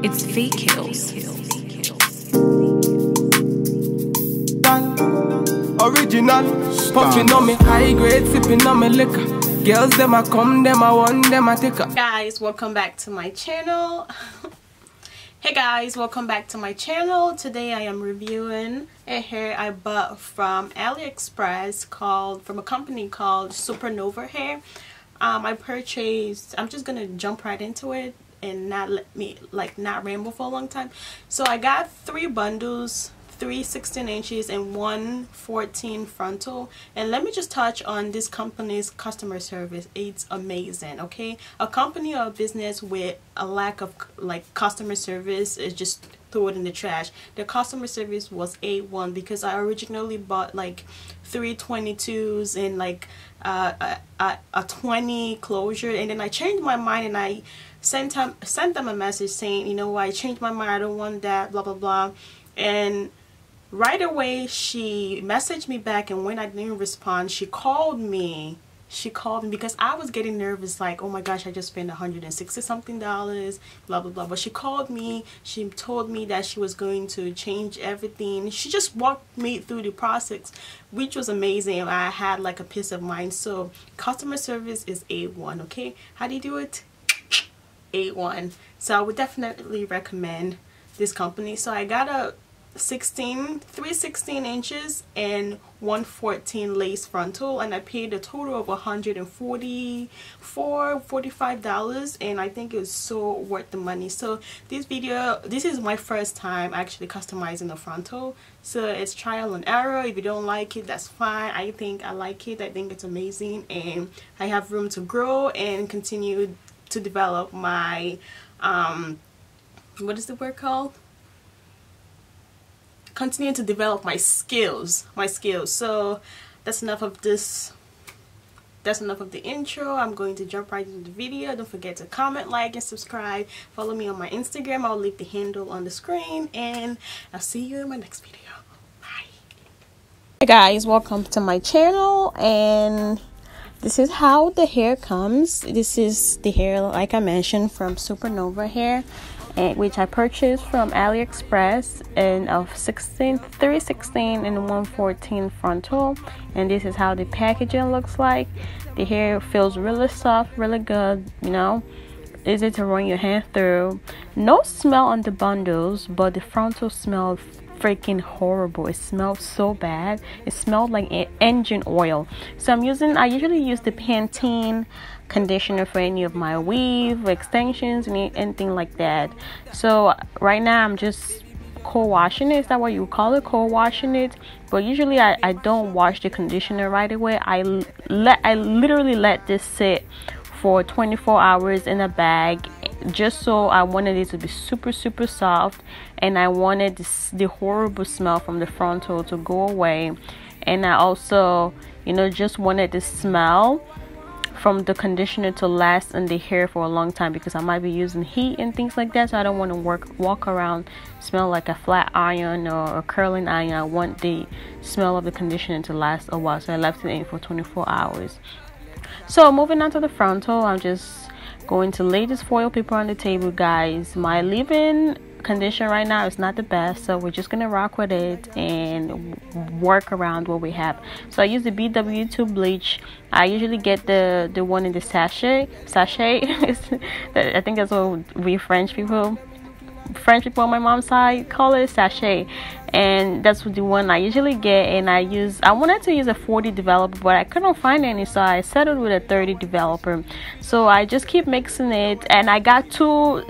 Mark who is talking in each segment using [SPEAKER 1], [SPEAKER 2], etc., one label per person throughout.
[SPEAKER 1] It's fake kills.
[SPEAKER 2] Original, puffing on me high grade, sipping on me liquor. Girls, them a come, them a want, them a take her.
[SPEAKER 3] Guys, welcome back to my channel. Hey guys, welcome back to my channel. Today I am reviewing a hair I bought from Aliexpress from a company called Supernova hair. I purchased, I'm just gonna jump right into it and not ramble for a long time. So I got 3 bundles, 3 16 inches and 1 14 frontal. And let me just touch on this company's customer service. It's amazing. Okay, a company or a business with a lack of customer service is just throw it in the trash. The customer service was A1 because I originally bought 3 22s and a 20 closure, and then I changed my mind and I sent them a message saying, you know what, I changed my mind, I don't want that, blah blah blah. And right away she messaged me back, and when I didn't respond, she called me because I was getting nervous, like, oh my gosh, I just spent $160 something, blah blah blah. But she called me, she told me that she was going to change everything. She just walked me through the process, which was amazing. I had a peace of mind. So customer service is A1. Okay, how do you do it? A1. So I would definitely recommend this company. So I got a 3 16 inches and 1 14 lace frontal, and I paid a total of $145, and I think it's so worth the money. So this is my first time actually customizing the frontal, so it's trial and error. If you don't like it, that's fine. I think I like it. I think it's amazing, and I have room to grow and continue to develop my what is the word called? Continue to develop my skills. So that's enough of this. That's enough of the intro. I'm going to jump right into the video. Don't forget to comment, like, and subscribe. Follow me on my Instagram. I'll leave the handle on the screen, and I'll see you in my next video. Bye. Hey guys, welcome to my channel, and this is how the hair comes. This is the hair, like I mentioned, from Supernova hair, which I purchased from AliExpress, and of 3 16 and 1 14 frontal. And this is how the packaging looks like. The hair feels really soft, really good, you know, easy to run your hand through. No smell on the bundles, but the frontal smelled freaking horrible. It smelled so bad. It smelled like engine oil. So I usually use the Pantene Conditioner for any of my weave extensions and anything like that. So right now I'm just co-washing it. Is that what you call it? Co-washing it. But usually I don't wash the conditioner right away. I literally let this sit for 24 hours in a bag, just so I wanted it to be super soft, and I wanted the horrible smell from the frontal to go away. And I also, just wanted the smell from the conditioner to last in the hair for a long time, because I might be using heat and things like that. So I don't want to walk around smell like a flat iron or a curling iron. I want the smell of the conditioner to last a while, so I left it in for 24 hours. So moving on to the frontal, I'm just going to lay this foil paper on the table, guys. My leave-in conditioner right now is not the best, so we're just gonna rock with it and work around what we have. So I use the Bw2 Bleach. I usually get the one in the sachet. I think that's what we French people on my mom's side call it, sachet. And that's the one I usually get, and I wanted to use a 40 developer, but I couldn't find any, so I settled with a 30 developer. So I just keep mixing it, and I got 2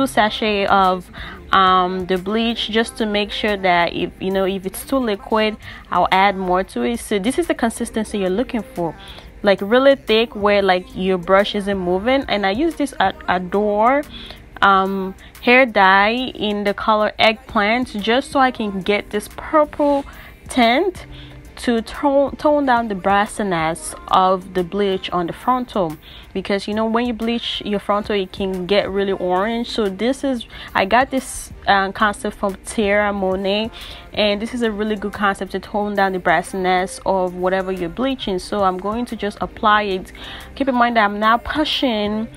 [SPEAKER 3] sachet of the bleach, just to make sure that if it's too liquid, I'll add more to it. So this is the consistency you're looking for, like really thick, where your brush isn't moving. And I use this Adore hair dye in the color Eggplant, just so I can get this purple tint to tone down the brassiness of the bleach on the frontal, because when you bleach your frontal, it can get really orange. So I got this concept from Tierra Monet, and this is a really good concept to tone down the brassiness of whatever you're bleaching. So I'm going to just apply it. Keep in mind that I'm now pushing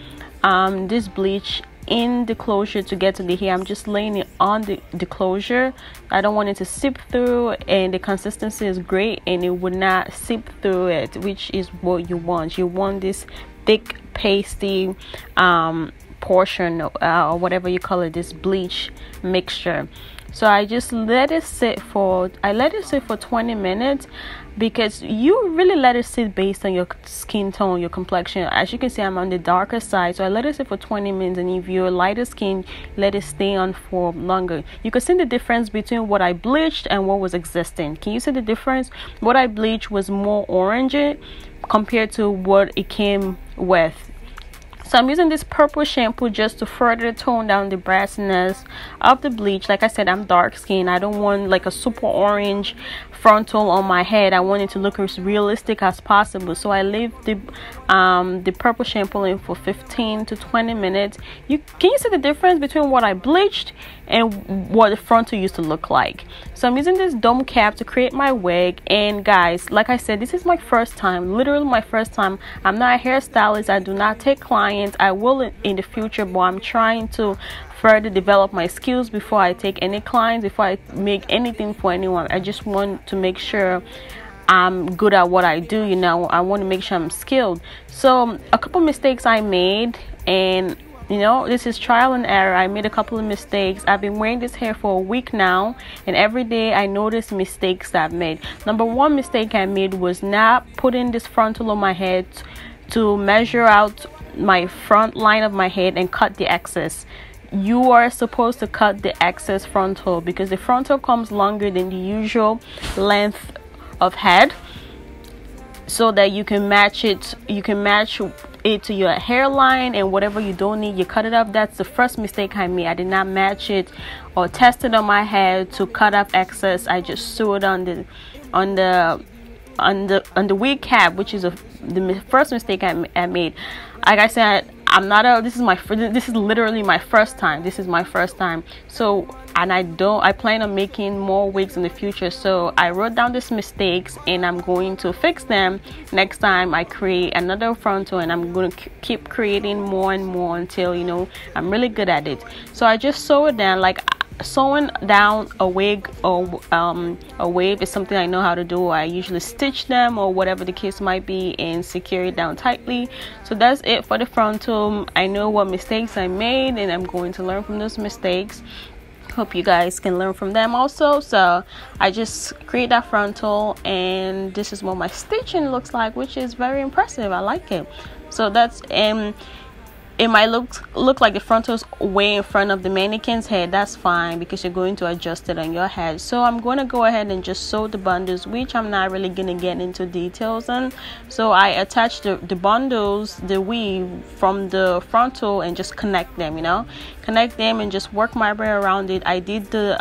[SPEAKER 3] this bleach in the closure to get to the hair. I'm just laying it on the closure. I don't want it to seep through, and the consistency is great and it would not seep through it, which is what you want. You want this thick pasty portion, or whatever you call it, this bleach mixture. So I just let it sit for 20 minutes, because you really let it sit based on your skin tone, your complexion. As you can see, I'm on the darker side, so I let it sit for 20 minutes. And if you're lighter skin, let it stay on for longer. You can see the difference between what I bleached and what was existing. Can you see the difference? What I bleached was more orangey compared to what it came with. So I'm using this purple shampoo just to further tone down the brassiness of the bleach. Like I said, I'm dark skinned. I don't want like a super orange frontal on my head. I want it to look as realistic as possible. So I leave the purple shampoo in for 15 to 20 minutes. Can you see the difference between what I bleached and what the frontal used to look like? So I'm using this dome cap to create my wig. And guys, like I said, this is my first time, literally my first time. I'm not a hairstylist. I do not take clients. I will in the future, but I'm trying to further develop my skills before I take any clients, before I make anything for anyone. I just want to make sure I'm good at what I do. You know, I want to make sure I'm skilled. So a couple mistakes I made, and you know, this is trial and error. I made a couple of mistakes. I've been wearing this hair for a week now, and every day I notice mistakes I've made. Number one mistake I made was not putting this frontal on my head to measure out my front line of my head and cut the excess. You are supposed to cut the excess frontal, because the frontal comes longer than the usual length of head, so that you can match it. You can match it to your hairline, and whatever you don't need, you cut it up. That's the first mistake I made. I did not match it or test it on my head to cut up excess. I just sew it on the wig cap, which is the first mistake I made. Like I said, this is literally my first time. This is my first time. So, and I plan on making more wigs in the future. So I wrote down these mistakes, and I'm going to fix them next time I create another frontal, and I'm going to keep creating more and more until, you know, I'm really good at it. So I just sew it down. Like, sewing down a wig or a wave is something I know how to do. I usually stitch them or whatever the case might be and secure it down tightly. So that's it for the frontal. I know what mistakes I made, and I'm going to learn from those mistakes. Hope you guys can learn from them also. So I just create that frontal, and this is what my stitching looks like, which is very impressive. I like it. So that's it might look like the frontal's way in front of the mannequin's head. That's fine, because you're going to adjust it on your head. So I'm going to go ahead and just sew the bundles, which I'm not really going to get into details on. So I attach the bundles, the weave from the frontal, and just connect them, connect them and just work my way around it. I did the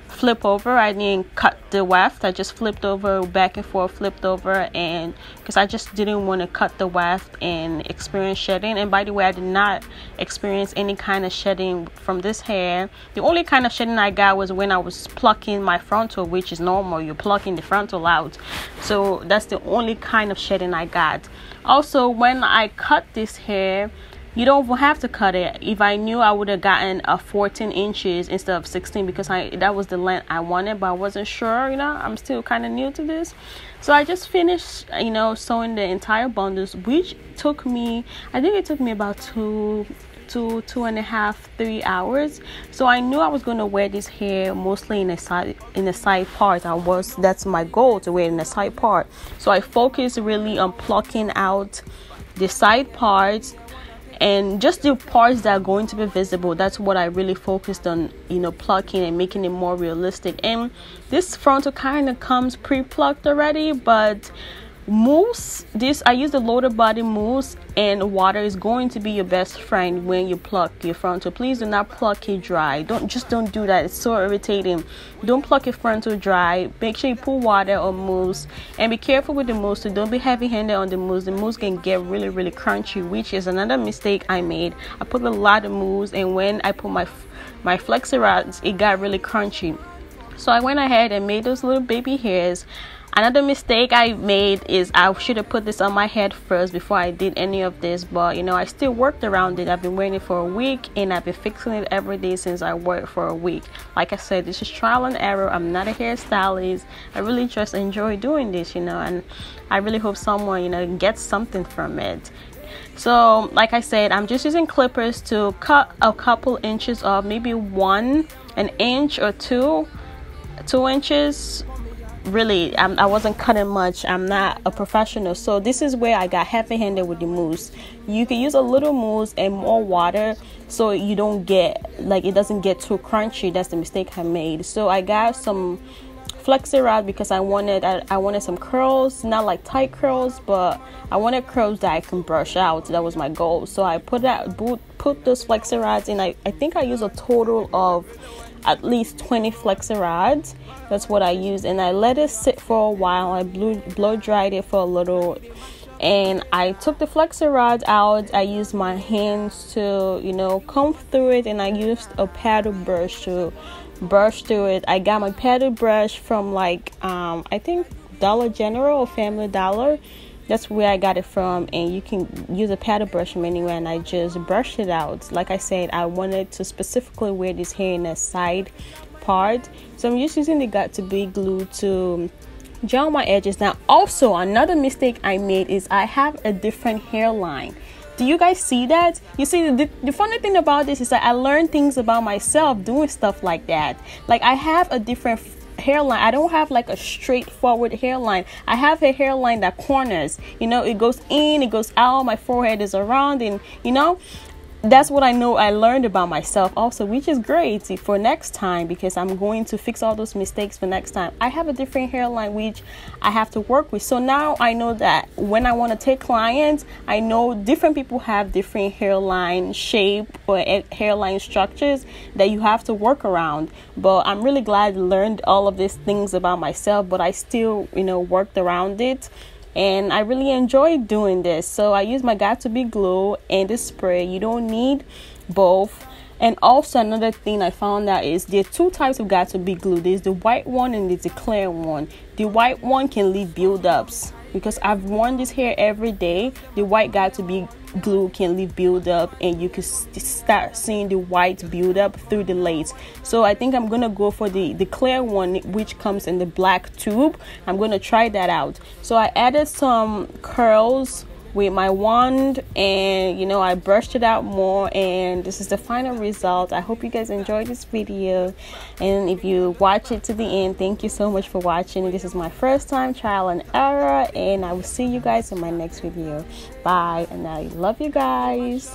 [SPEAKER 3] flip over. I didn't cut the weft. I just flipped over, back and forth, flipped over, and because I just didn't want to cut the weft and experience shedding. And by the way, I did not experience any kind of shedding from this hair. The only kind of shedding I got was when I was plucking my frontal, which is normal. You're plucking the frontal out. So that's the only kind of shedding I got. Also, when I cut this hair, you don't have to cut it. If I knew, I would have gotten a 14 inches instead of 16, because that was the length I wanted, but I wasn't sure. I'm still kind of new to this. So I just finished, sewing the entire bundles, which took me, I think it took me about 2.5-3 hours. So I knew I was going to wear this hair mostly in the side part. That's my goal, to wear it in the side part. So I focused really on plucking out the side parts, and just the parts that are going to be visible. That's what I really focused on, plucking and making it more realistic. And this frontal kind of comes pre-plucked already, but mousse, I use the Lotta body mousse, and water is going to be your best friend when you pluck your frontal. Please do not pluck it dry. Don't do that. It's so irritating. Don't pluck your frontal dry. Make sure you put water or mousse, and be careful with the mousse. So don't be heavy-handed on the mousse. The mousse can get really, really crunchy, which is another mistake I made. I put a lot of mousse, and when I put my Flexi Rods, it got really crunchy. So I went ahead and made those little baby hairs. Another mistake I made is I should have put this on my head first before I did any of this, but you know, I still worked around it. I've been wearing it for a week and I've been fixing it every day since I wore it for a week. Like I said, this is trial and error. I'm not a hairstylist. I really just enjoy doing this, you know, and I really hope someone, you know, gets something from it. So like I said, I'm just using clippers to cut a couple inches off, maybe an inch or 2 inches. Really, I wasn't cutting much. I'm not a professional, so this is where I got heavy-handed with the mousse. You can use a little mousse and more water so you don't get, like, it doesn't get too crunchy. That's the mistake I made. So I got some Flexi Rod because I wanted some curls, not like tight curls, but I wanted curls that I can brush out. That was my goal. So I put those Flexi Rods in. I think I used a total of at least 20 Flexi Rods. That's what I used, and I let it sit for a while. I blow dried it for a little, and I took the Flexi Rods out. I used my hands to, you know, comb through it, and I used a paddle brush to brush through it. I got my paddle brush from like I think Dollar General or Family Dollar. That's where I got it from, and you can use a paddle brush from anywhere, and I just brushed it out. Like I said, I wanted to specifically wear this hair in a side part, so I'm just using the Got2b glue to gel my edges. Now also, another mistake I made is I have a different hairline. Do you guys see that? You see, the funny thing about this is that I learned things about myself doing stuff like that. Like, I have a different hairline. I don't have like a straightforward hairline. I have a hairline that corners, you know, it goes in, it goes out, my forehead is around, and you know, that's what I know I learned about myself also, which is great for next time, because I'm going to fix all those mistakes for next time. I have a different hairline which I have to work with. So now I know that when I want to take clients, I know different people have different hairline shape or hairline structures that you have to work around. But I'm really glad I learned all of these things about myself, but I still, you know, worked around it. And I really enjoyed doing this. So I use my Got2b glue and this spray. You don't need both. And also another thing I found out is there are 2 types of Got2b glue. There's the white one and there's the clear one. The white one can leave buildups. Because I've worn this hair every day, the white Got2b glue can leave buildup, and you can start seeing the white buildup through the lace. So I think I'm gonna go for the clear one, which comes in the black tube. I'm gonna try that out. So I added some curls with my wand, and you know, I brushed it out more, and this is the final result. I hope you guys enjoyed this video, and if you watch it to the end, thank you so much for watching. This is my first time trial and error, and I will see you guys in my next video. Bye, and I love you guys.